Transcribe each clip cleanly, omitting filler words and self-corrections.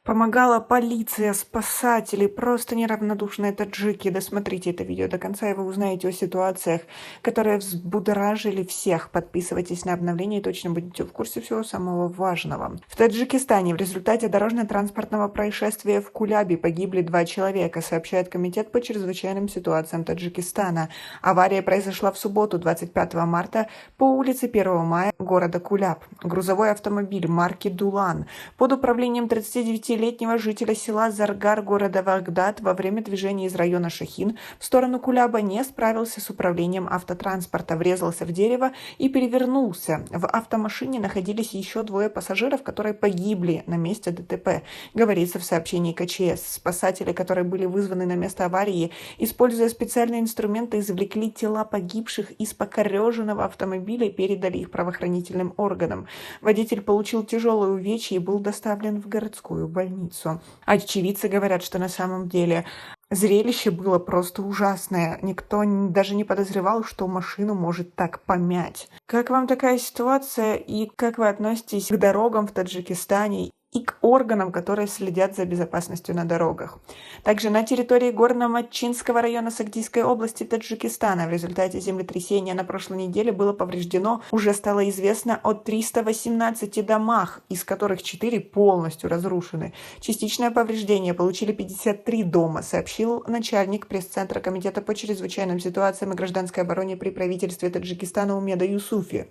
Помогала полиция, спасатели, просто неравнодушные таджики. Досмотрите это видео до конца, и вы узнаете о ситуациях, которые взбудоражили всех. Подписывайтесь на обновления и точно будете в курсе всего самого важного. В Таджикистане в результате дорожно-транспортного происшествия в Кулябе погибли 2 человека, сообщает Комитет по чрезвычайным ситуациям Таджикистана. Авария произошла в субботу, 25 марта, по улице 1 мая города Куляб. Грузовой автомобиль марки «Дулан» под управлением 39-летнего жителя села Заргар города Вагдад во время движения из района Шахин в сторону Куляба не справился с управлением автотранспорта, врезался в дерево и перевернулся. В автомашине находились еще 2 пассажиров, которые погибли на месте ДТП, говорится в сообщении КЧС. Спасатели, которые были вызваны на место аварии, используя специальные инструменты, извлекли тела погибших из покореженного автомобиля и передали их правоохранительным органам. Водитель получил тяжелые увечья и был доставлен в городскую больницу. Очевидцы говорят, что на самом деле зрелище было просто ужасное. Никто даже не подозревал, что машину может так помять. Как вам такая ситуация и как вы относитесь к дорогам в Таджикистане и к органам, которые следят за безопасностью на дорогах? Также на территории Горно-Матчинского района Сагдийской области Таджикистана в результате землетрясения на прошлой неделе было повреждено, уже стало известно, о 318 домах, из которых 4 полностью разрушены. Частичное повреждение получили 53 дома, сообщил начальник пресс-центра Комитета по чрезвычайным ситуациям и гражданской обороне при правительстве Таджикистана Умеда Юсуфи.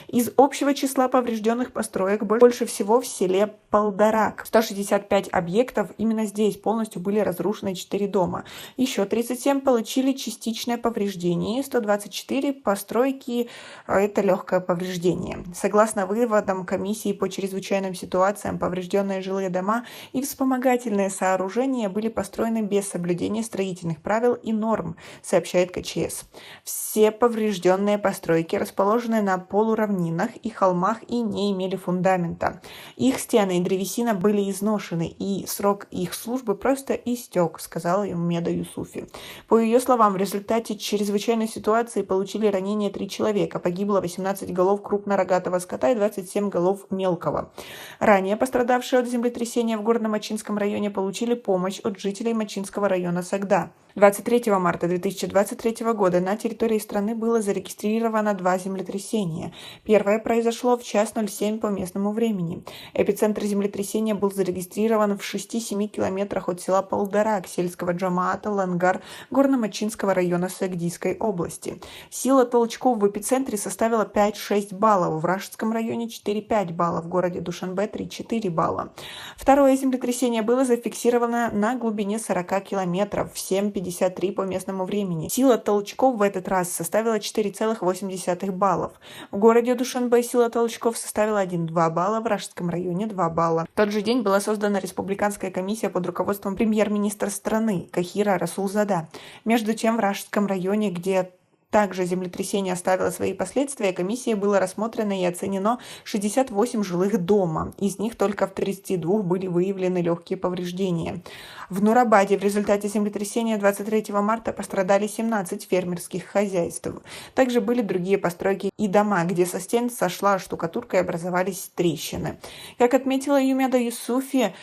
Из общего числа поврежденных построек больше всего в селе Палдарак. 165 объектов именно здесь полностью были разрушены 4 дома. Еще 37 получили частичное повреждение, 124 постройки – это легкое повреждение. Согласно выводам комиссии по чрезвычайным ситуациям, поврежденные жилые дома и вспомогательные сооружения были построены без соблюдения строительных правил и норм, сообщает КЧС. Все поврежденные постройки расположены на полуравнинах и холмах и не имели фундамента. Их стены и древесина были изношены, и срок их службы просто истек, сказала Умеда Юсуфи. По ее словам, в результате чрезвычайной ситуации получили ранения 3 человека, погибло 18 голов крупнорогатого скота и 27 голов мелкого. Ранее пострадавшие от землетрясения в Горно-Матчинском районе получили помощь от жителей Матчинского района Сагда. 23 марта 2023 года на территории страны было зарегистрировано 2 землетрясения. Первое произошло в 1:07 по местному времени. Эпицентр землетрясения был зарегистрирован в 6-7 километрах от села Палдарак сельского джамаата Лангар Горно-Матчинского района Сагдийской области. Сила толчков в эпицентре составила 5-6 баллов, в Рашидском районе 4-5 баллов, в городе Душанбе 3-4 балла. Второе землетрясение было зафиксировано на глубине 40 километров в 7:53 по местному времени. Сила толчков в этот раз составила 4,8 баллов. В городе Душанбе сила толчков составила 1,2 балла, в Рашидском районе 2 балла. В тот же день была создана республиканская комиссия под руководством премьер-министра страны Кахира Расулзада. Между тем, в Рашидском районе, где также землетрясение оставило свои последствия, комиссией было рассмотрено и оценено 68 жилых дома. Из них только в 32 были выявлены легкие повреждения. В Нурабаде в результате землетрясения 23 марта пострадали 17 фермерских хозяйств. Также были другие постройки и дома, где со стен сошла штукатурка и образовались трещины. Как отметила Умеда Юсуфи,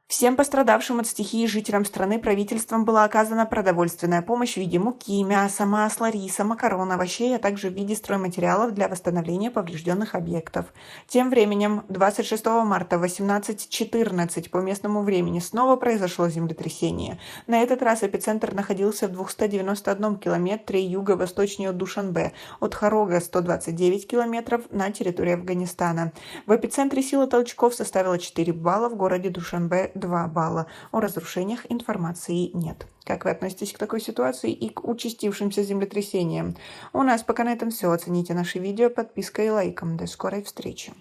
всем пострадавшим от стихии жителям страны правительством была оказана продовольственная помощь в виде муки, мяса, масла, риса, макарон, овощей, а также в виде стройматериалов для восстановления поврежденных объектов. Тем временем 26 марта в 18:14 по местному времени снова произошло землетрясение. На этот раз эпицентр находился в 291 километре юго-восточнее от Душанбе, от Хорога 129 километров на территории Афганистана. В эпицентре сила толчков составила 4 балла, в городе Душанбе 2 балла. О разрушениях информации нет. Как вы относитесь к такой ситуации и к участившимся землетрясениям? У нас пока на этом все. Оцените наши видео подпиской и лайком. До скорой встречи.